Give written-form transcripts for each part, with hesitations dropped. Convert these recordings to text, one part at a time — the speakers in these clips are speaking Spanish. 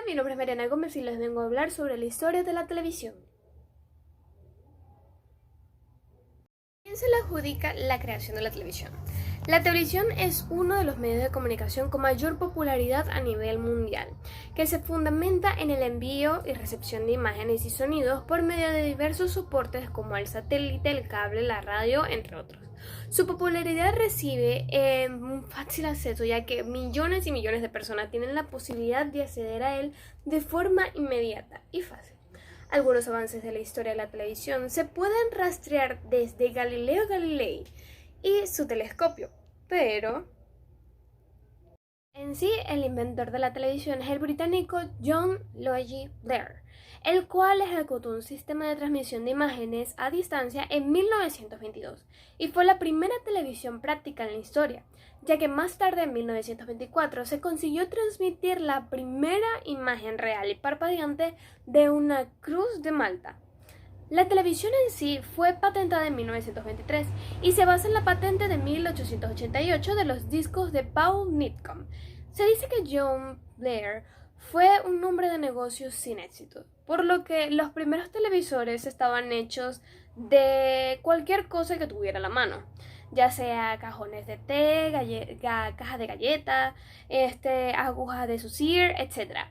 mi nombre es Mariana Gómez y les vengo a hablar sobre la historia de la televisión. ¿Quién se le adjudica la creación de la televisión? La televisión es uno de los medios de comunicación con mayor popularidad a nivel mundial, que se fundamenta en el envío y recepción de imágenes y sonidos por medio de diversos soportes como el satélite, el cable, la radio, entre otros. Su popularidad recibe un fácil acceso, ya que millones y millones de personas tienen la posibilidad de acceder a él de forma inmediata y fácil. Algunos avances de la historia de la televisión se pueden rastrear desde Galileo Galilei y su telescopio, pero en sí el inventor de la televisión es el británico John Logie Baird, el cual ejecutó un sistema de transmisión de imágenes a distancia en 1922 y fue la primera televisión práctica en la historia, ya que más tarde en 1924 se consiguió transmitir la primera imagen real y parpadeante de una cruz de Malta. La televisión en sí fue patentada en 1923 y se basa en la patente de 1888 de los discos de Paul Nitcomb. Se dice que John Blair fue un hombre de negocios sin éxito, por lo que los primeros televisores estaban hechos de cualquier cosa que tuviera a la mano, ya sea cajones de té, cajas de galletas, agujas de sucir, etc.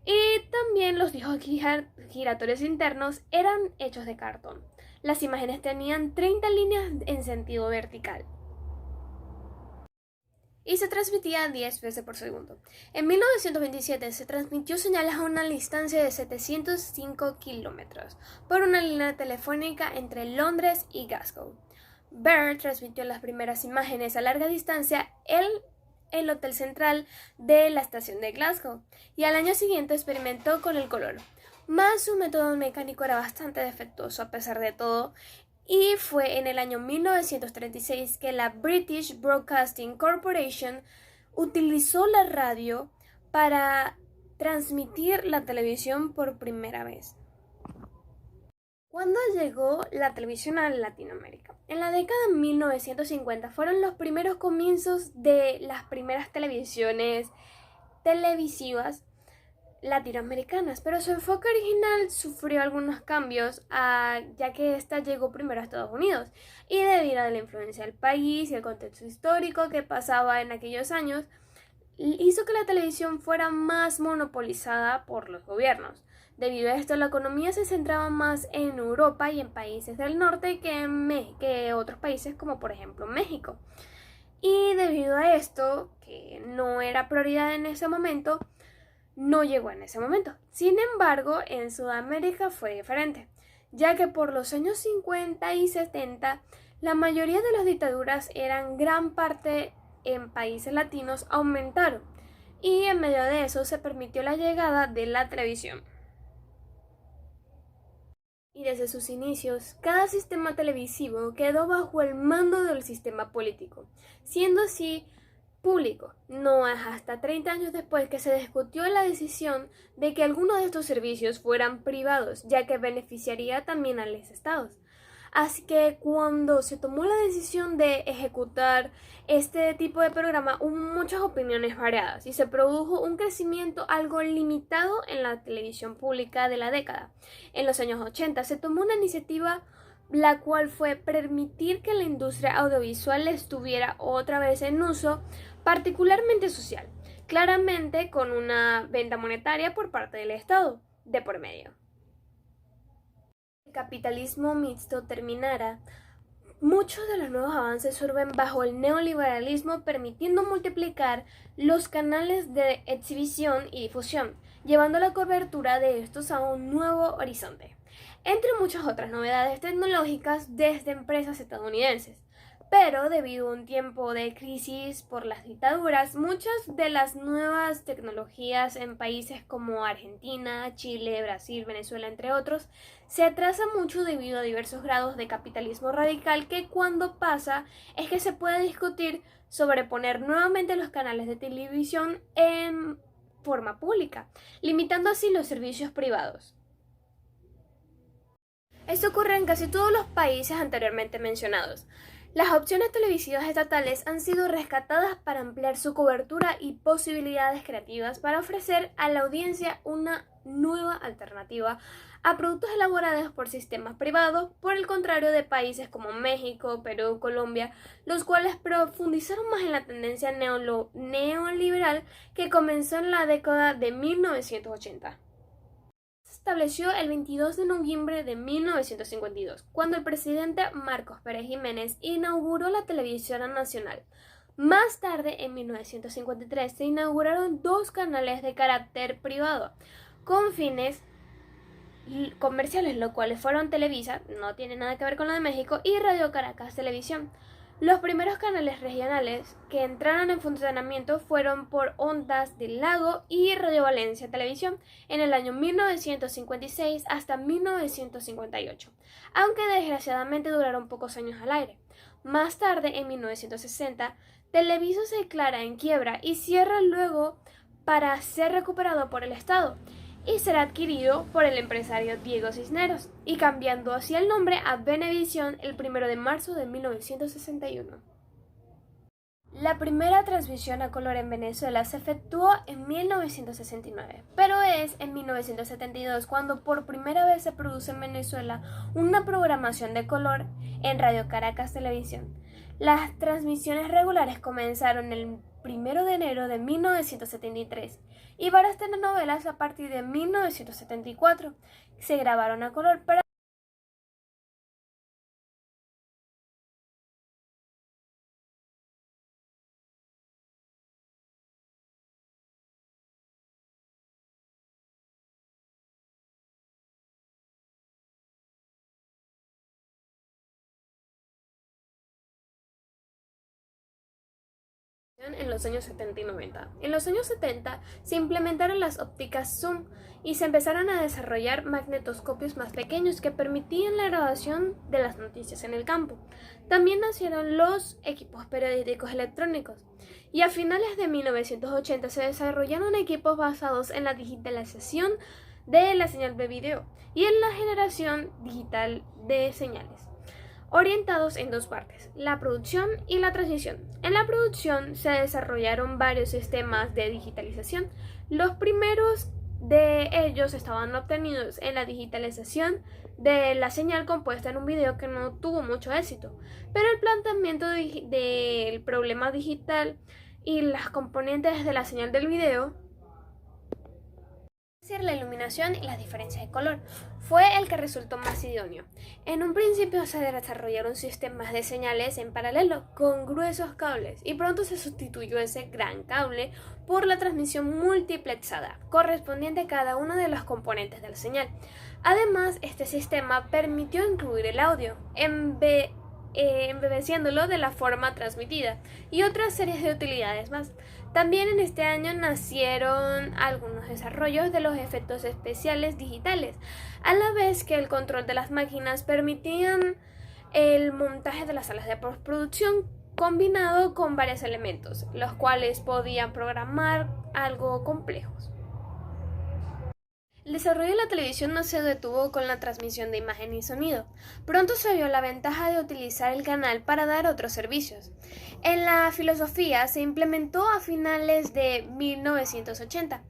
Y también los discos giratorios internos eran hechos de cartón. Las imágenes tenían 30 líneas en sentido vertical y se transmitía 10 veces por segundo. En 1927 se transmitió señales a una distancia de 705 kilómetros por una línea telefónica entre Londres y Glasgow. Baird transmitió las primeras imágenes a larga distancia en el Hotel Central de la estación de Glasgow y al año siguiente experimentó con el color. Mas su método mecánico era bastante defectuoso a pesar de todo, y fue en el año 1936 que la British Broadcasting Corporation utilizó la radio para transmitir la televisión por primera vez. ¿Cuándo llegó la televisión a Latinoamérica? En la década de 1950 fueron los primeros comienzos de las primeras televisiones televisivas latinoamericanas, pero su enfoque original sufrió algunos cambios, ya que esta llegó primero a Estados Unidos y debido a la influencia del país y el contexto histórico que pasaba en aquellos años, hizo que la televisión fuera más monopolizada por los gobiernos. Debido a esto, la economía se centraba más en Europa y en países del norte que otros países como por ejemplo México. Y debido a esto, que no era prioridad en ese momento, no llegó en ese momento. Sin embargo, en Sudamérica fue diferente, ya que por los años 50 y 70, la mayoría de las dictaduras eran gran parte en países latinos aumentaron, y en medio de eso se permitió la llegada de la televisión. Y desde sus inicios, cada sistema televisivo quedó bajo el mando del sistema político, siendo así público. No es hasta 30 años después que se discutió la decisión de que algunos de estos servicios fueran privados, ya que beneficiaría también a los estados. Así que cuando se tomó la decisión de ejecutar este tipo de programa, hubo muchas opiniones variadas y se produjo un crecimiento algo limitado en la televisión pública de la década. En los años 80 se tomó una iniciativa la cual fue permitir que la industria audiovisual estuviera otra vez en uso, particularmente social, claramente con una venta monetaria por parte del Estado de por medio. El capitalismo mixto terminara, muchos de los nuevos avances surgen bajo el neoliberalismo, permitiendo multiplicar los canales de exhibición y difusión, llevando la cobertura de estos a un nuevo horizonte, entre muchas otras novedades tecnológicas desde empresas estadounidenses. Pero debido a un tiempo de crisis por las dictaduras, muchas de las nuevas tecnologías en países como Argentina, Chile, Brasil, Venezuela, entre otros, se atrasan mucho debido a diversos grados de capitalismo radical que cuando pasa es que se puede discutir sobre poner nuevamente los canales de televisión en forma pública, limitando así los servicios privados. Esto ocurre en casi todos los países anteriormente mencionados. Las opciones televisivas estatales han sido rescatadas para ampliar su cobertura y posibilidades creativas para ofrecer a la audiencia una nueva alternativa a productos elaborados por sistemas privados, por el contrario de países como México, Perú, Colombia, los cuales profundizaron más en la tendencia neoliberal que comenzó en la década de 1980. Se estableció el 22 de noviembre de 1952, cuando el presidente Marcos Pérez Jiménez inauguró la televisión nacional. Más tarde, en 1953, se inauguraron dos canales de carácter privado, con fines comerciales, los cuales fueron Televisa, no tiene nada que ver con la de México, y Radio Caracas Televisión. Los primeros canales regionales que entraron en funcionamiento fueron por Ondas del Lago y Radio Valencia Televisión en el año 1956 hasta 1958, aunque desgraciadamente duraron pocos años al aire. Más tarde, en 1960, Televisa se declara en quiebra y cierra luego para ser recuperado por el Estado y será adquirido por el empresario Diego Cisneros, y cambiando así el nombre a Venevisión el 1 de marzo de 1961. La primera transmisión a color en Venezuela se efectuó en 1969, pero es en 1972 cuando por primera vez se produce en Venezuela una programación de color en Radio Caracas Televisión. Las transmisiones regulares comenzaron el 1 de enero de 1973 y varias telenovelas a partir de 1974 se grabaron a color para en los años 70 y 90. En los años 70 se implementaron las ópticas zoom y se empezaron a desarrollar magnetoscopios más pequeños que permitían la grabación de las noticias en el campo. También nacieron los equipos periodísticos electrónicos y a finales de 1980 se desarrollaron equipos basados en la digitalización de la señal de video y en la generación digital de señales, orientados en dos partes, la producción y la transmisión. En la producción se desarrollaron varios sistemas de digitalización. Los primeros de ellos estaban obtenidos en la digitalización de la señal compuesta en un video que no tuvo mucho éxito, pero el planteamiento del problema digital y las componentes de la señal del video, es decir, la iluminación y las diferencias de color, fue el que resultó más idóneo. En un principio se desarrollaron sistemas de señales en paralelo con gruesos cables y pronto se sustituyó ese gran cable por la transmisión multiplexada correspondiente a cada uno de los componentes de la señal. Además, este sistema permitió incluir el audio, embebeciéndolo de la forma transmitida y otras series de utilidades más. También en este año nacieron algunos desarrollos de los efectos especiales digitales, a la vez que el control de las máquinas permitían el montaje de las salas de postproducción combinado con varios elementos, los cuales podían programar algo complejos. El desarrollo de la televisión no se detuvo con la transmisión de imagen y sonido. Pronto se vio la ventaja de utilizar el canal para dar otros servicios. En la filosofía se implementó a finales de 1980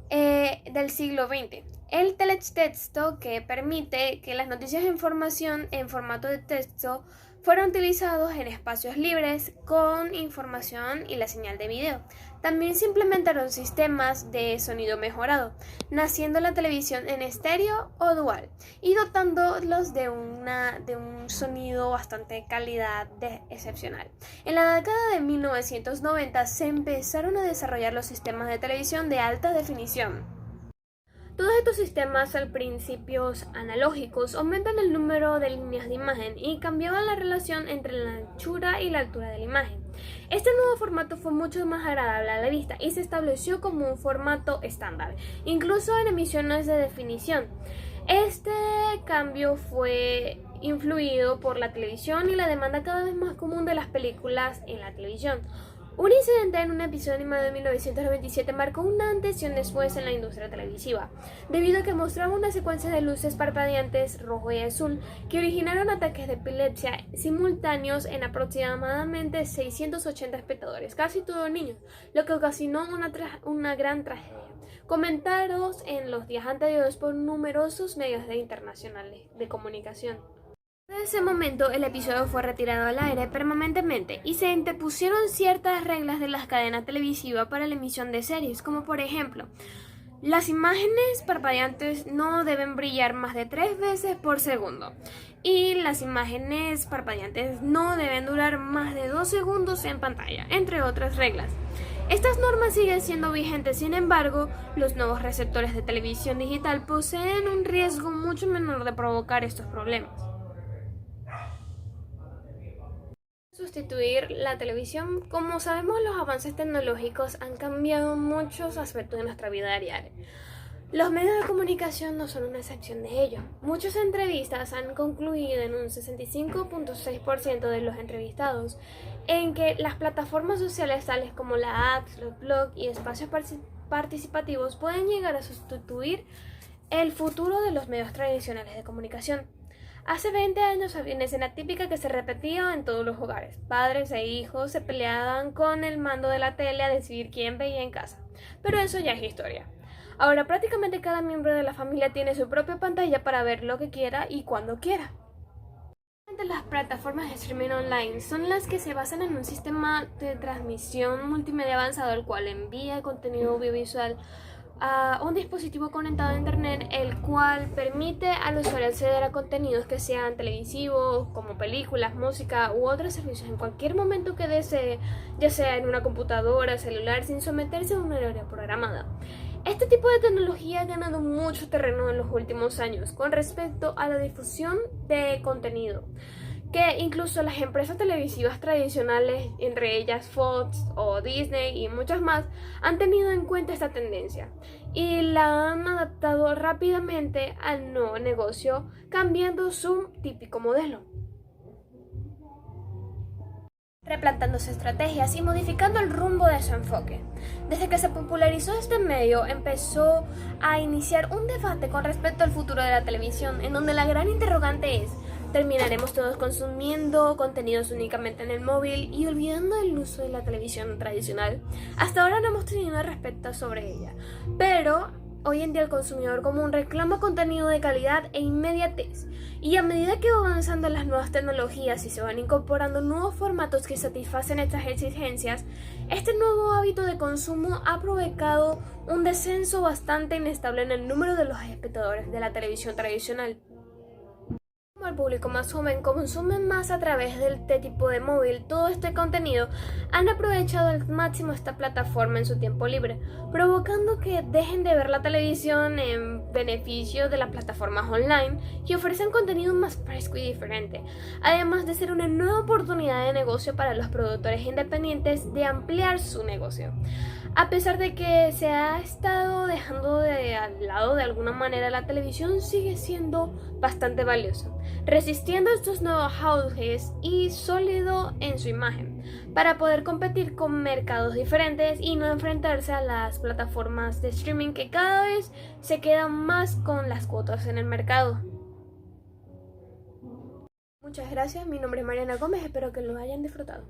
del siglo XX el teletexto, que permite que las noticias de información en formato de texto fueron utilizados en espacios libres con información y la señal de video. También se implementaron sistemas de sonido mejorado, naciendo la televisión en estéreo o dual y dotándolos de un sonido bastante calidad excepcional. En la década de 1990 se empezaron a desarrollar los sistemas de televisión de alta definición. Todos estos sistemas, al principio analógicos, aumentan el número de líneas de imagen y cambiaban la relación entre la anchura y la altura de la imagen. Este nuevo formato fue mucho más agradable a la vista y se estableció como un formato estándar, incluso en emisiones de definición. Este cambio fue influido por la televisión y la demanda cada vez más común de las películas en la televisión. Un incidente en un episodio animado de 1997 marcó un antes y un después en la industria televisiva, debido a que mostraba una secuencia de luces parpadeantes rojo y azul que originaron ataques de epilepsia simultáneos en aproximadamente 680 espectadores, casi todos niños, lo que ocasionó una gran tragedia, comentados en los días anteriores por numerosos medios internacionales de comunicación. Desde ese momento, el episodio fue retirado al aire permanentemente y se interpusieron ciertas reglas de las cadenas televisivas para la emisión de series, como por ejemplo, las imágenes parpadeantes no deben brillar más de 3 veces por segundo y las imágenes parpadeantes no deben durar más de 2 segundos en pantalla, entre otras reglas. Estas normas siguen siendo vigentes, sin embargo, los nuevos receptores de televisión digital poseen un riesgo mucho menor de provocar estos problemas. Sustituir la televisión. Como sabemos, los avances tecnológicos han cambiado muchos aspectos de nuestra vida diaria. Los medios de comunicación no son una excepción de ello. Muchas entrevistas han concluido en un 65.6% de los entrevistados en que las plataformas sociales tales como las apps, los blogs y espacios participativos pueden llegar a sustituir el futuro de los medios tradicionales de comunicación. Hace 20 años había una escena típica que se repetía en todos los hogares. Padres e hijos se peleaban con el mando de la tele a decidir quién veía en casa. Pero eso ya es historia. Ahora prácticamente cada miembro de la familia tiene su propia pantalla para ver lo que quiera y cuando quiera. Las plataformas de streaming online son las que se basan en un sistema de transmisión multimedia avanzado, el cual envía contenido audiovisual a un dispositivo conectado a internet, el cual permite al usuario acceder a contenidos que sean televisivos, como películas, música u otros servicios en cualquier momento que desee, ya sea en una computadora, celular, sin someterse a una hora programada. Este tipo de tecnología ha ganado mucho terreno en los últimos años con respecto a la difusión de contenido, que incluso las empresas televisivas tradicionales, entre ellas Fox o Disney y muchas más, han tenido en cuenta esta tendencia y la han adaptado rápidamente al nuevo negocio, cambiando su típico modelo, replantándose estrategias y modificando el rumbo de su enfoque. Desde que se popularizó este medio, empezó a iniciar un debate con respecto al futuro de la televisión, en donde la gran interrogante es: ¿terminaremos todos consumiendo contenidos únicamente en el móvil y olvidando el uso de la televisión tradicional? Hasta ahora no hemos tenido una respuesta sobre ella, pero hoy en día el consumidor común reclama contenido de calidad e inmediatez, y a medida que van avanzando las nuevas tecnologías y se van incorporando nuevos formatos que satisfacen estas exigencias, este nuevo hábito de consumo ha provocado un descenso bastante inestable en el número de los espectadores de la televisión tradicional. El público más joven consume más a través de este tipo de móvil todo este contenido, han aprovechado al máximo esta plataforma en su tiempo libre, provocando que dejen de ver la televisión en beneficio de las plataformas online que ofrecen contenido más fresco y diferente, además de ser una nueva oportunidad de negocio para los productores independientes de ampliar su negocio. A pesar de que se ha estado dejando al lado de alguna manera, la televisión sigue siendo bastante valiosa, resistiendo estos nuevos auges y sólido en su imagen, para poder competir con mercados diferentes y no enfrentarse a las plataformas de streaming que cada vez se quedan más con las cuotas en el mercado. Muchas gracias, mi nombre es Mariana Gómez, espero que lo hayan disfrutado.